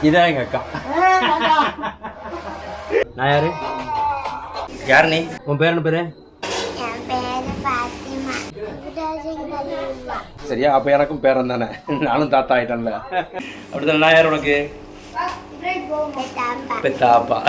இதான் எங்கள் அக்கா. நான் யாரு? யார் நீ? உன் பேர் என்ன பேரு? சரியா? அப்போ எனக்கும் பேரன் தானே, நானும் தாத்தா ஆயிட்டேன்ல. அப்படித்தானே? நான் யார் உனக்கு? பெத்தாப்பா.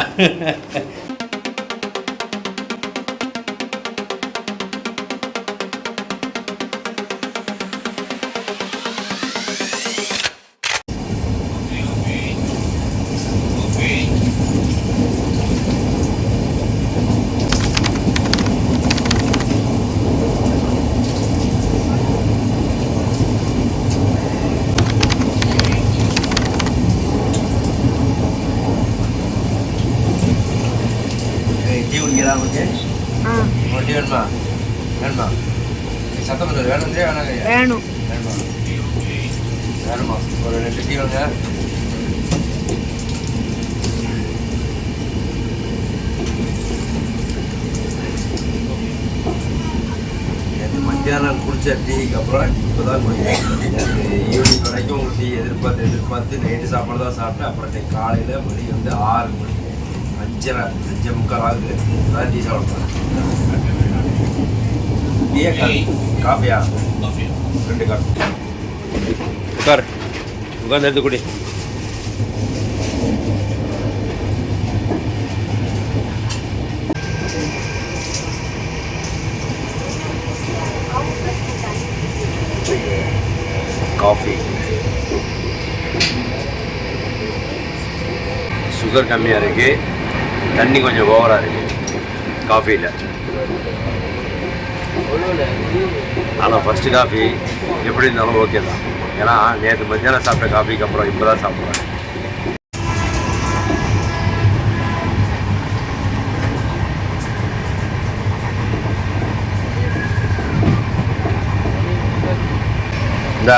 சத்தம் வேணும். வேணுமா? ஒரு 2 டீ வாங்க. மத்தியானம் குடித்த டீக்கு அப்புறம் இப்போ தான் குடிக்கிறேன். ஈவினிங் வரைக்கும் ஒரு டீ எதிர்பார்த்து நைட்டு சாப்பாடு தான் சாப்பிட்டேன். அப்புறம் காலையில் மணி வந்து 6 மணி 5:30 ஆகுது. அதான் டீ சாப்பிட்றேன். டீயா காஃபியா? 2 காஃபி. உட்காந்து எடுத்து குடி. காஃபி சுகர் கம்மியாக இருக்குது, தண்ணி கொஞ்சம் ஓவராக இருக்குது காஃபியில். ஆனால் ஃபஸ்ட்டு காஃபி எப்படி இருந்தாலும் ஓகே தான். ஏன்னா நேற்று மத்தியானம் சாப்பிட்ட காஃபிக்கு அப்புறம் இப்போ தான் சாப்பிட்றேன். இந்தா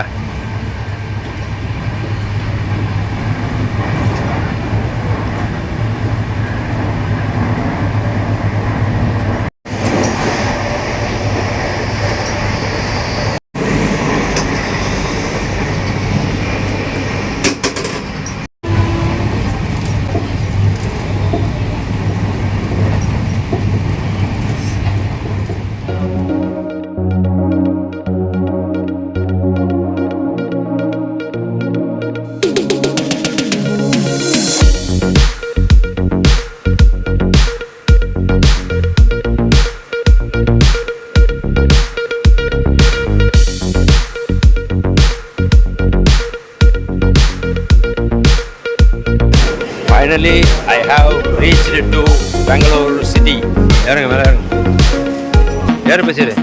finally I have reached to Bangalore city. இறங்க மேலே இறங்க. யார் பேசுகிற?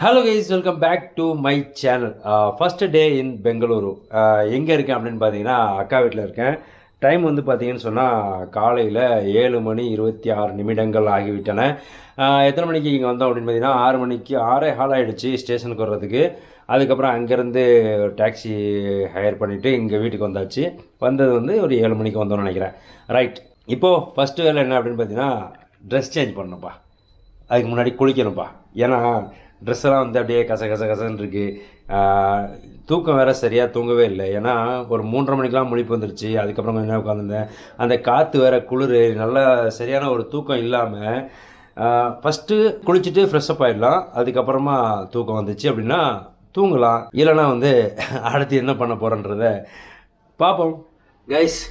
Hello guys, welcome back to my channel. First day in Bengaluru. எங்கே இருக்கேன் அப்படின்னு பார்த்தீங்கன்னா அக்கா வீட்டில் இருக்கேன். டைம் வந்து பார்த்தீங்கன்னு சொன்னால் காலையில் 7:26 ஆகிவிட்டன. எத்தனை மணிக்கு இங்கே வந்தோம் அப்படின்னு பார்த்தீங்கன்னா 6 மணிக்கு 6:15 ஆகிடுச்சு ஸ்டேஷனுக்கு வர்றதுக்கு. அதுக்கப்புறம் அங்கேருந்து டாக்ஸி ஹையர் பண்ணிவிட்டு இங்கே வீட்டுக்கு வந்தாச்சு. வந்தது வந்து ஒரு 7 மணிக்கு வந்தோம்னு நினைக்கிறேன். ரைட், இப்போது ஃபஸ்ட்டு வேலை என்ன அப்படின்னு பார்த்தீங்கன்னா ட்ரெஸ் சேஞ்ச் பண்ணணும்ப்பா. அதுக்கு முன்னாடி குளிக்கணும்ப்பா. ஏன்னா ட்ரெஸ்ஸெல்லாம் வந்து அப்படியே கசன்னு இருக்குது. தூக்கம் வேறு சரியாக தூங்கவே இல்லை. ஏன்னா ஒரு 3:30 மணிக்கெலாம் முழிப்பு வந்துருச்சு. அதுக்கப்புறம் கொஞ்சம் நேரம் உட்காந்துருந்தேன். அந்த காற்று வேறு குளிர், நல்லா சரியான ஒரு தூக்கம் இல்லாமல் ஃபஸ்ட்டு குளிச்சுட்டு ஃப்ரெஷ்ஷப் ஆகிடலாம். அதுக்கப்புறமா தூக்கம் வந்துச்சு அப்படின்னா தூங்கலாம். இல்லைனா வந்து அடுத்து என்ன பண்ண போகிறேன்றத பார்ப்போம். கைஸ்,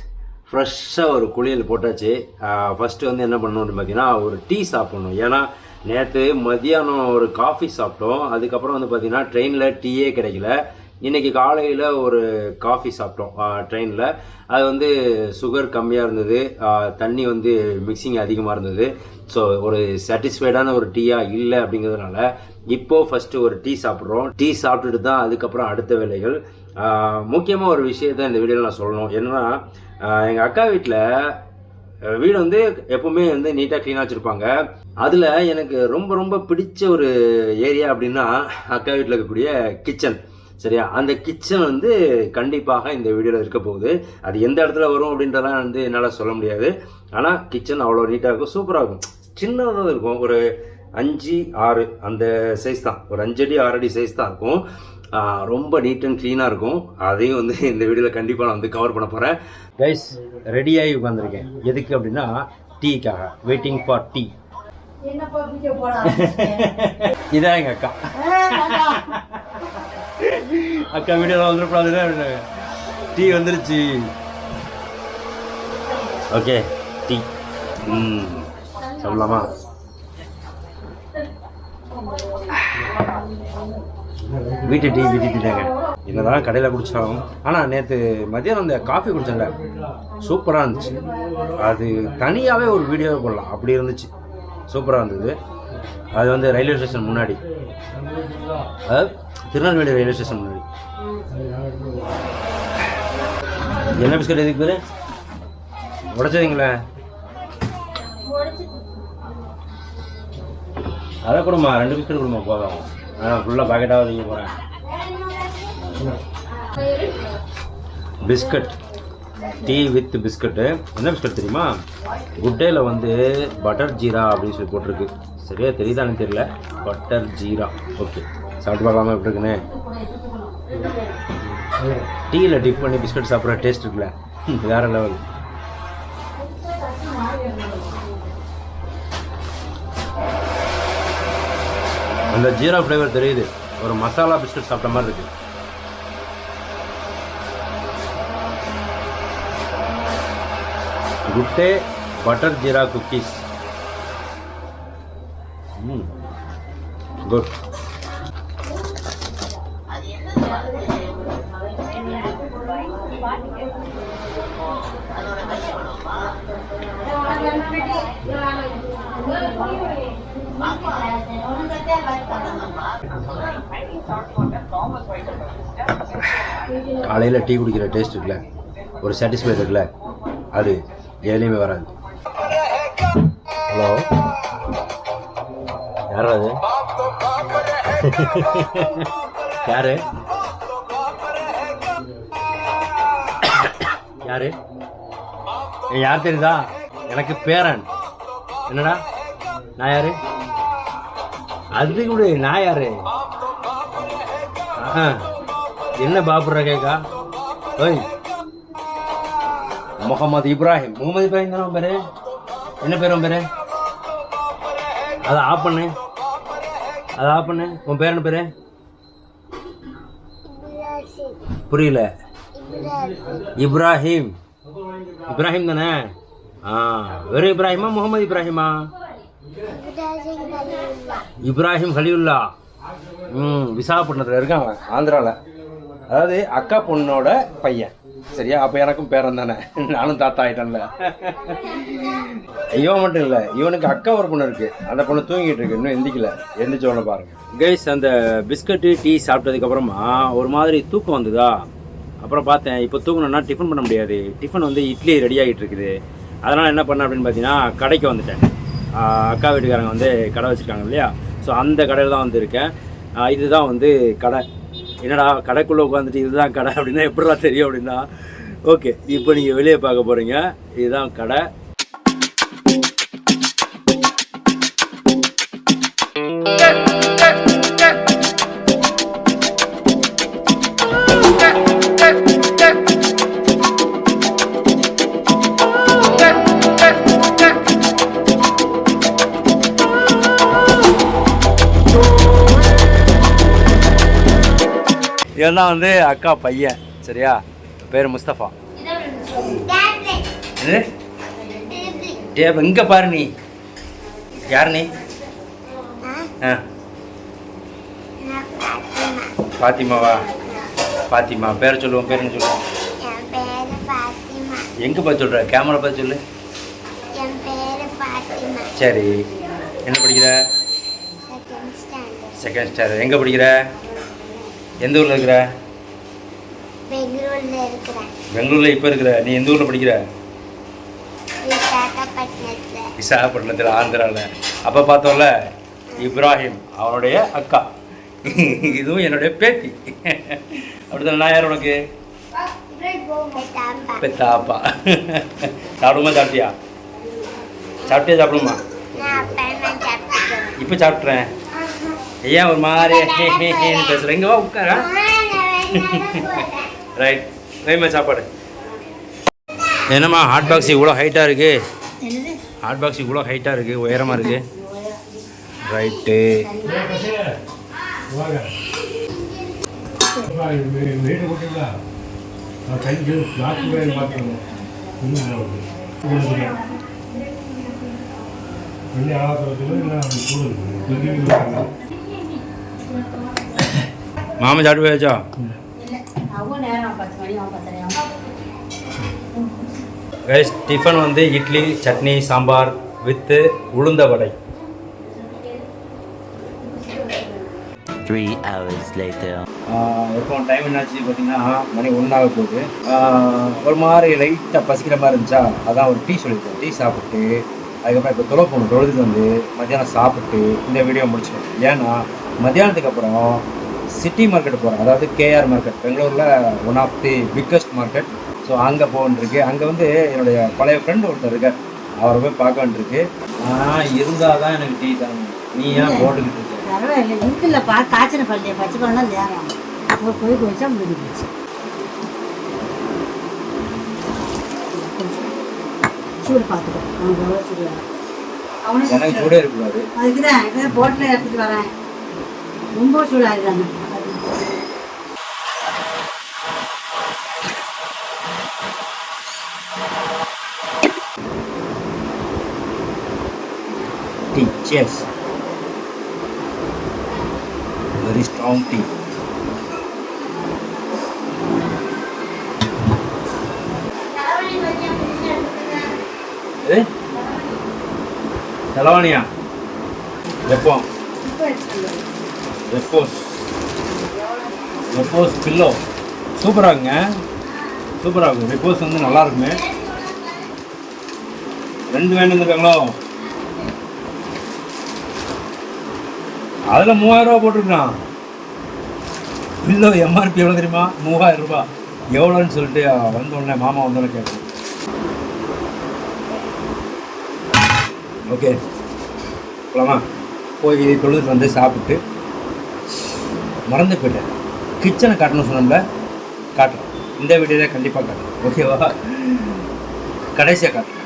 ஃப்ரெஷ்ஷாக ஒரு குளியல் போட்டாச்சு. ஃபஸ்ட்டு வந்து என்ன பண்ணணும் அப்படின்னு பார்த்தீங்கன்னா ஒரு டீ சாப்பிட்ணும். ஏன்னா நேற்று மதியானம் ஒரு காஃபி சாப்பிட்டோம். அதுக்கப்புறம் வந்து பார்த்திங்கன்னா ட்ரெயினில் டீயே கிடைக்கல. இன்றைக்கி காலையில் ஒரு காஃபி சாப்பிட்டோம் ட்ரெயினில். அது வந்து சுகர் கம்மியாக இருந்தது, தண்ணி வந்து மிக்சிங் அதிகமாக இருந்தது. ஸோ ஒரு சாட்டிஸ்ஃபைடான ஒரு டீயாக இல்லை. அப்படிங்கிறதுனால இப்போது ஃபஸ்ட்டு ஒரு டீ சாப்பிட்றோம். டீ சாப்பிட்டுட்டு தான் அதுக்கப்புறம் அடுத்த வேலைகள். முக்கியமாக ஒரு விஷயத்தை இந்த வீடியோவில் நான் சொல்லணும். என்னென்னா எங்கள் அக்கா வீட்டில் வீடு வந்து எப்பவுமே வந்து நீட்டாக க்ளீனாக வச்சுருப்பாங்க. அதில் எனக்கு ரொம்ப ரொம்ப பிடிச்ச ஒரு ஏரியா அப்படின்னா அக்கா வீட்டில் இருக்கக்கூடிய கிச்சன். சரியா, அந்த கிச்சன் வந்து கண்டிப்பாக இந்த வீடியோவில் இருக்க போகுது. அது எந்த இடத்துல வரும் அப்படின்றலாம் வந்து என்னால் சொல்ல முடியாது. ஆனால் கிச்சன் அவ்வளோ நீட்டாக இருக்கும், சூப்பராக இருக்கும். சின்னதாக இருக்கும், ஒரு 5-6 அந்த சைஸ் தான், ஒரு 5 அடி 6 அடி சைஸ் தான் இருக்கும். ரொம்ப நீட் அண்ட் க்ளீனாக இருக்கும். அதையும் வந்து இந்த வீடியோவில் கண்டிப்பாக நான் வந்து கவர் பண்ண போகிறேன். கைஸ், ரெடியாகி உட்காந்துருக்கேன். எதுக்கு அப்படின்னா டீக்காக, வெயிட்டிங் ஃபார் டீ. இதான் எங்கள் அக்கா. அக்கா வீடியோவில் வந்துடக்கூடாதுன்னு டீ வந்துருச்சு. ஓகே, டீ சொல்லலாமா? வீட்டு டீ தாங்க. என்னதான் கடையில் குடித்தாலும், ஆனால் நேற்று மதியானம் அந்த காஃபி குடித்தேன்ல, சூப்பராக இருந்துச்சு. அது தனியாகவே ஒரு வீடியோவை போடலாம், அப்படி இருந்துச்சு, சூப்பராக இருந்தது. அது வந்து ரயில்வே ஸ்டேஷன் முன்னாடி, அதாவது திருநெல்வேலி ரயில்வே ஸ்டேஷன் முன்னாடி. என்ன பிஸ்கட் எதுக்கு பேர் உடைச்சதுங்களே? அதை கொடுமா, 2 பிஸ்கட் கொடுமா போதும். நான் ஃபுல்லாக பாக்கெட்டாக வைக்க போகிறேன். Biscuit, tea with biscuit. என்ன பிஸ்கட் தெரியுமா? குட் டேயில் வந்து பட்டர் ஜீரா அப்படின்னு சொல்லி போட்டிருக்கு. சரியா தெரியுதான்னு தெரியல, பட்டர் ஜீரா. ஓகே, சாப்பிட்டு பார்க்கலாமா எப்படி இருக்குன்னு? டீயில் டிப் பண்ணி பிஸ்கட் சாப்பிட்ற டேஸ்ட் இருக்குல்ல, வேறு லெவல். அந்த ஜீரா ஃப்ளேவர் தெரியுது, ஒரு மசாலா பிஸ்கட் சாப்பிட்ட மாதிரி இருக்கு. Gutte butter jeera cookies. Good. காலையில் டீ குடிக்கிற டேஸ்ட் இருக்குல்ல, ஒரு சாட்டிஸ்ஃபைட் இருக்குல்ல, அது எதுலேயுமே வராது. ஹலோ, யாரா அது? யாரு யாரு யார் தெரியுதா? எனக்கு பேரன். என்னடா நான் யாரு? அது கூட நான் யாரு? என்ன பாப்புற கேக்கா? ஓய், முகமது இப்ராஹிம். முகமது இப்ராஹிம் தானே பேரு? என்ன பேர் உன் பேரு? அதை ஆஃப் பண்ணு, அதை ஆஃப் பண்ணு. உன் பேர் என்ன பேரு? புரியல. இப்ராஹிம். இப்ராஹிம் தானே? வெறும் இப்ராஹிமா முகமது இப்ராஹிமா? இப்ராஹிம் ஹலியுல்லா. விசாகப்பட்டினத்தில் இருக்கான், ஆந்திராவில். அதாவது அக்கா பொண்ணோட பையன். சரியா, அப்போ எனக்கும் பேரன் தானே, நானும் தாத்தா ஆகிட்டேன்ல. இவன் மட்டும் இல்லை, இவனுக்கு அக்கா ஒரு பொண்ணு இருக்குது. அந்த பொண்ணு தூங்கிட்டு இருக்கு, இன்னும் எந்திக்கல. எந்திரிச்சோன்னு பாருங்க கைஸ். அந்த பிஸ்கட்டு டீ சாப்பிட்டதுக்கப்புறமா ஒரு மாதிரி தூக்கம் வந்ததா. அப்புறம் பார்த்தேன், இப்போ தூங்கணுன்னா டிஃபன் பண்ண முடியாது. டிஃபன் வந்து இட்லி ரெடி ஆகிட்டு இருக்குது. அதனால் என்ன பண்ணேன் அப்படின்னு பார்த்தீங்கன்னா, கடைக்கு வந்துட்டேன். அக்கா வீட்டுக்காரங்க வந்து கடை வச்சுருக்காங்க இல்லையா, ஸோ அந்த கடையில் தான் வந்து இருக்கேன். இதுதான் வந்து கடை. என்னடா கடைக்குள்ளே உட்காந்துட்டு இதுதான் கடை அப்படின்னா எப்படிடா தெரியும் அப்படின்னா, ஓகே, இப்போ நீங்கள் வெளியே பார்க்க போகிறீங்க. இதுதான் கடை. இவன் தான் வந்து அக்கா பையன். சரியா, பேர் முஸ்தபா. டேபிள் இங்கே பாரு. நீ யார்? நீ பாத்திமாவா? பாத்திமா பேரை சொல்லுவோம். பேர் என்ன சொல்லுவோம்? எங்கே பார்த்து சொல்கிற? கேமரா பார்த்து சொல்லு. சரி, என்ன படிக்கிற? Second standard. எங்கே படிக்கிற? எந்த ஊரில் இருக்கிற? பெங்களூரில் இப்போ இருக்கிற. நீ எந்த ஊரில் படிக்கிற? விசாகப்பட்டினத்தில் ஆந்திராவில். அப்போ பார்த்தோம்ல இப்ராஹிம் அவனுடைய அக்கா, இதுவும் என்னுடைய பேத்தி. அப்படிதான். நான் யார் உனக்கு? பெத்தாப்பா. சாப்பிடுமா? சாப்பிட்டியா? சாப்பிடுமா? இப்போ சாப்பிட்றேன். ஏன் ஒரு மாதிரி பேசுகிறேன்? இங்கே வா உட்காரா. ரைட், வேமா சாப்பாடு. என்னம்மா ஹாட் பாக்ஸ் இவ்வளோ ஹைட்டாக இருக்குது? ஹாட் பாக்ஸ் இவ்வளோ ஹைட்டாக இருக்குது, உயரமாக இருக்குது. ரைட்டு. மாமா சாப்பிட்டு போயாச்சா? கைஸ், டிஃபன் வந்து இட்லி, சட்னி, சாம்பார் வித்து உளுந்த வடை. 3 hours later. இப்போ டைம் என்னாச்சு பார்த்தீங்கன்னா மணி 1 ஆக போகுது. ஒரு மாதிரி லைட்டாக பசிக்கிற மாதிரி இருந்துச்சா, அதான் ஒரு டீ சொல்லியிருக்கேன். டீ சாப்பிட்டு அதுக்கப்புறம் இப்போ தொலை போகணும். தொழுதுட்டு வந்து மத்தியானம் சாப்பிட்டு இந்த வீடியோ முடிச்சிடும். ஏன்னா மத்தியானத்துக்கு அப்புறம் சிட்டி மார்க்கெட் போகிறோம். அதாவது கேஆர் மார்க்கெட், பெங்களூரில் one of the biggest market. So அங்கே போகணுருக்கு. அங்கே வந்து என்னுடைய பழைய ஃப்ரெண்டு ஒருத்தர் இருக்கார், அவரை போய் பார்க்க வேண்டியிருக்கு. இருந்தால் தான் எனக்கு டீ தரணும். நீ ஏன் போட்டுக்கிட்டு இருக்க? பரவாயில்ல, இருக்குல்லப்பா. காய்ச்சல் பள்ளியை பச்சை பண்ணால் நேரம் அப்புறம் போய் குடிச்சா முடிஞ்சு போச்சு. சூடு பார்த்துக்கோ, அவனுக்கு எவ்வளோ சூடு வேணும். அவனுக்கு எனக்கு கூட இருக்கக்கூடாது. அதுக்கு தான் இதான் போட்டில் எடுத்துகிட்டு வரேன். ரொம்ப சூடாகிடுறாங்க. Tea, cheers. Very strong tea. தலைவாணியா? எப்போ? ரெப்போஸ் பில்லோ சூப்பராகுங்க, சூப்பராகும். ரெப்போஸ் வந்து நல்லா இருக்குமே. 2 வேணுங்கிறாங்களோ? அதில் 3000 ரூபா போட்டிருக்கான். பில்லோ எம்ஆர்பி எவ்வளோ தெரியுமா? 3000 ரூபா. எவ்வளோன்னு சொல்லிட்டு வந்தோடனே மாமா வந்தோடனே கேட்டேன். ஓகே போலாமா? போய் தொழுதுட்டு வந்து சாப்பிட்டு மறந்து போயிட்டேன். கிச்சனை காட்டணும் சொன்னோம்ல, காட்டுறேன். இந்த வீடியோவில் கண்டிப்பாக காட்டுறேன். ஓகேவா? கடைசியாக காட்டுறேன்.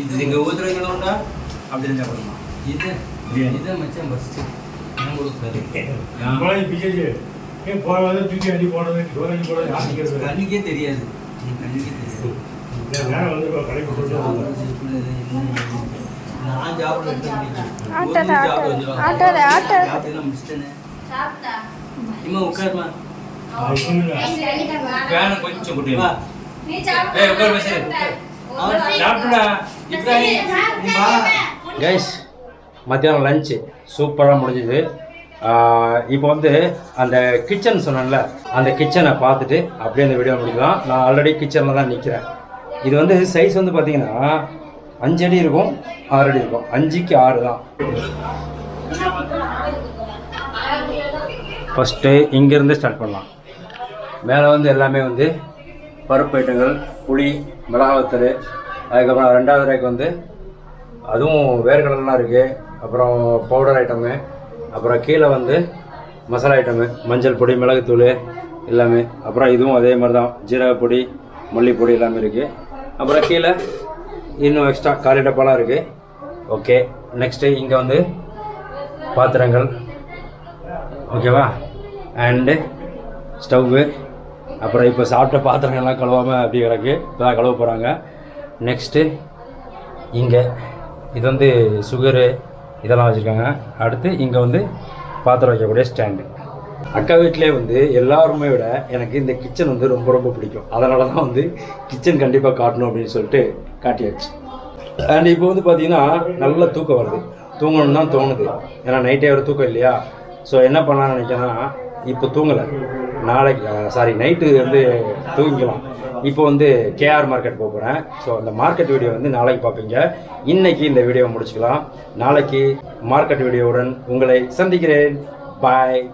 இது எங்கள் ஊற்றுறீங்களா உண்டா? அப்படி இருந்தால் பண்ணுமா? இதை மச்சான் ஃபஸ்ட்டு நான் கொடுக்குறது கண்ணுக்கே தெரியாது. நான் சாப்பிடுவேன். உட்காருமா, கொஞ்சம் குட்டியா கைஸ். மத்தியானம் லஞ்சு சூப்பராக முடிஞ்சுது. இப்போ வந்து அந்த கிச்சன் சொன்னேன்ல, அந்த கிச்சனை பார்த்துட்டு அப்படியே அந்த வீடியோ முடிக்கலாம். நான் ஆல்ரெடி கிச்சனில் தான் நிற்கிறேன். இது வந்து சைஸ் வந்து பார்த்தீங்கன்னா 5 அடி இருக்கும், 6 அடி இருக்கும். 5க்கு 6 தான். ஃபஸ்ட்டு இங்கேருந்து ஸ்டார்ட் பண்ணலாம். மேலே வந்து எல்லாமே வந்து பருப்பு ஐட்டங்கள், புளி, மிளகாவத்தல். அதுக்கப்புறம் 2வது ரேக் வந்து அதுவும் வேறு கலர்லாம் இருக்குது. அப்புறம் பவுடர் ஐட்டமு. அப்புறம் கீழே வந்து மசாலா ஐட்டமு, மஞ்சள் பொடி, மிளகுத்தூள் எல்லாமே. அப்புறம் இதுவும் அதே மாதிரி தான், ஜீரகப்பொடி, மல்லிப்பொடி எல்லாமே இருக்குது. அப்புறம் கீழே இன்னும் எக்ஸ்ட்ரா காலி டப்பாலாம் இருக்குது. ஓகே, நெக்ஸ்ட்டு இங்கே வந்து பாத்திரங்கள். ஓகேவா? And stove. அப்புறம் இப்போ சாப்பிட்ட பாத்திரங்கள்லாம் கழுவாமல் அப்படி கிடக்கு, இப்போ தான் கழுவ போகிறாங்க. நெக்ஸ்ட்டு இங்கே இது வந்து சுகரு இதெல்லாம் வச்சுருக்காங்க. அடுத்து இங்கே வந்து பாத்திரம் வைக்கக்கூடிய ஸ்டாண்டு. அக்கா வீட்டிலே வந்து எல்லாருமே விட எனக்கு இந்த கிச்சன் வந்து ரொம்ப ரொம்ப பிடிக்கும். அதனால தான் வந்து கிச்சன் கண்டிப்பாக காட்டணும் அப்படின்னு சொல்லிட்டு காட்டியாச்சு. அண்ட் இப்போ வந்து பார்த்தீங்கன்னா நல்ல தூக்கம் வருது, தூங்கணும்னு தான் தோணுது. ஏன்னா நைட்டே ஒரு தூக்கம் இல்லையா. ஸோ என்ன பண்ணலான்னு நினைக்கிறேன்னா, இப்போ தூங்கலை, நாளைக்கு நைட்டு வந்து தூங்கிக்கலாம். இப்போ வந்து கேஆர் மார்க்கெட் போக போகிறேன். ஸோ அந்த மார்க்கெட் வீடியோ வந்து நாளைக்கு பார்ப்பீங்க. இன்றைக்கி இந்த வீடியோவை முடிச்சுக்கலாம். நாளைக்கு மார்க்கெட் வீடியோவுடன் உங்களை சந்திக்கிறேன். பாய்.